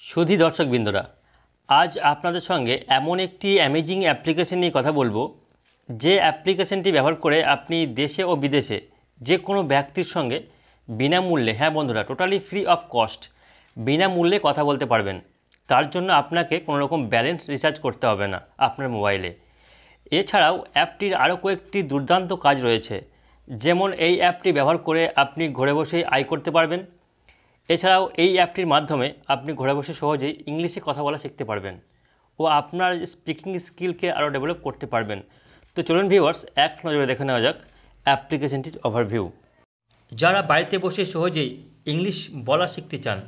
সুধী দর্শকবৃন্দরা, আজ আপনাদের সঙ্গে এমন একটি অ্যামেজিং অ্যাপ্লিকেশন নিয়ে কথা বলবো, যে অ্যাপ্লিকেশনটি ব্যবহার করে আপনি দেশে ও বিদেশে যে কোনো ব্যক্তির সঙ্গে বিনামূল্যে, হ্যাঁ বন্ধুরা, টোটালি ফ্রি অফ কস্ট বিনামূল্যে কথা বলতে পারবেন। তার জন্য আপনাকে কোনো রকম ব্যালেন্স রিচার্জ করতে হবে না আপনার মোবাইলে। এছাড়াও অ্যাপটির আরও কয়েকটি দুর্দান্ত কাজ রয়েছে, যেমন এই অ্যাপটি ব্যবহার করে আপনি ঘরে বসেই আয় করতে পারবেন। এছাড়াও এই অ্যাপটির মাধ্যমে আপনি ঘরে বসে সহজেই ইংলিশে কথা বলা শিখতে পারবেন ও আপনার স্পিকিং স্কিলকে আরও ডেভেলপ করতে পারবেন। তো চলুন ভিউয়ার্স, এক নজরে দেখে নেওয়া যাক অ্যাপ্লিকেশনটির ওভারভিউ। যারা বাড়িতে বসে সহজেই ইংলিশ বলা শিখতে চান,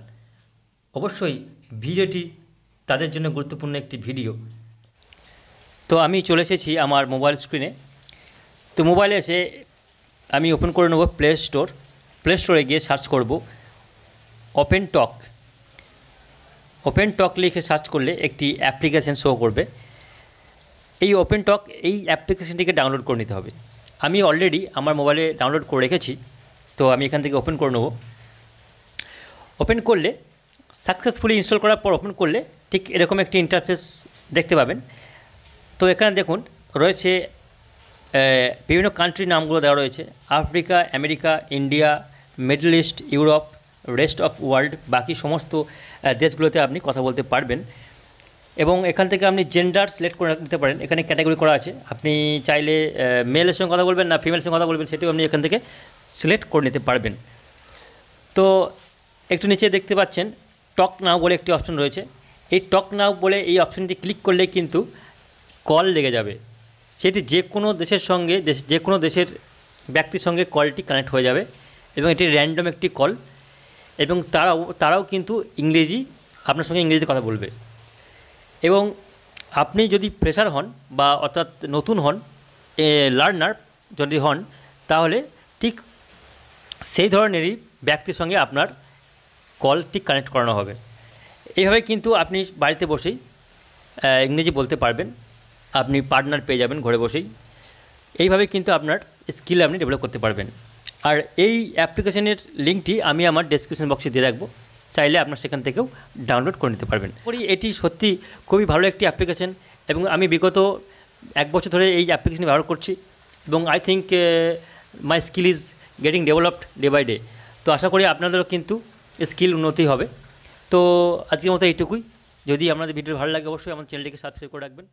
অবশ্যই ভিডিওটি তাদের জন্য গুরুত্বপূর্ণ একটি ভিডিও। তো আমি চলে এসেছি আমার মোবাইল স্ক্রিনে। তো মোবাইলে এসে আমি ওপেন করে নেব প্লে স্টোরে গিয়ে সার্চ করব ওপেন টক লিখে সার্চ করলে একটি অ্যাপ্লিকেশান শো করবে। এই ওপেন টক এই অ্যাপ্লিকেশানটিকে ডাউনলোড করে নিতে হবে। আমি অলরেডি আমার মোবাইলে ডাউনলোড করে রেখেছি, তো আমি এখান থেকে ওপেন করে নেব। ওপেন করলে সাকসেসফুলি ইনস্টল করার পর ওপেন করলে ঠিক এরকম একটি ইন্টারফেস দেখতে পাবেন। তো এখানে দেখুন রয়েছে বিভিন্ন কান্ট্রির নামগুলো দেওয়া রয়েছে: Africa, America, India, middle east, Europe, rest of world, বাকি সমস্ত দেশগুলোতে আপনি কথা বলতে পারবেন। এবং এখান থেকে আপনি জেন্ডার সিলেক্ট করে নিতে পারেন। এখানে ক্যাটাগরি করা আছে, আপনি চাইলে মেলের সঙ্গে কথা বলবেন না ফিমেলের সঙ্গে কথা বলবেন, সেটিও আপনি এখান থেকে সিলেক্ট করে নিতে পারবেন। তো একটু নিচে দেখতে পাচ্ছেন টক নাও বলে একটি অপশন রয়েছে। এই টক নাও বলে এই অপশনটি ক্লিক করলে কিন্তু কল লেগে যাবে। সেটি যে কোনো দেশের সঙ্গে যে কোনো দেশের ব্যক্তির সঙ্গে কলটি কানেক্ট হয়ে যাবে এবং এটি র্যান্ডম একটি কল, এবং তারাও কিন্তু আপনার সঙ্গে ইংরেজিতে কথা বলবে। এবং আপনি যদি ফ্রেশার হন বা অর্থাৎ নতুন হন, লার্নার যদি হন, তাহলে ঠিক সেই ধরনেরই ব্যক্তির সঙ্গে আপনার কলটি কানেক্ট করানো হবে। এইভাবে কিন্তু আপনি বাড়িতে বসেই ইংরেজি বলতে পারবেন, আপনি পার্টনার পেয়ে যাবেন ঘরে বসেই। এইভাবে কিন্তু আপনার স্কিল আপনি ডেভেলপ করতে পারবেন। আর এই অ্যাপ্লিকেশনের লিঙ্কটি আমি আমার ডেসক্রিপশন বক্সে দিয়ে রাখবো, চাইলে আপনার সেখান থেকেও ডাউনলোড করে নিতে পারবেন। এটি সত্যি খুবই ভালো একটি অ্যাপ্লিকেশন এবং আমি বিগত 1 বছর ধরে এই অ্যাপ্লিকেশন ব্যবহার করছি এবং I think my skill is getting developed day by day. তো আশা করি আপনাদেরও কিন্তু স্কিল উন্নতি হবে। তো আজকের মতো এইটুকুই। যদি আপনাদের ভিডিও ভালো লাগে অবশ্যই আমার চ্যানেলটিকে সাবস্ক্রাইব করে রাখবেন।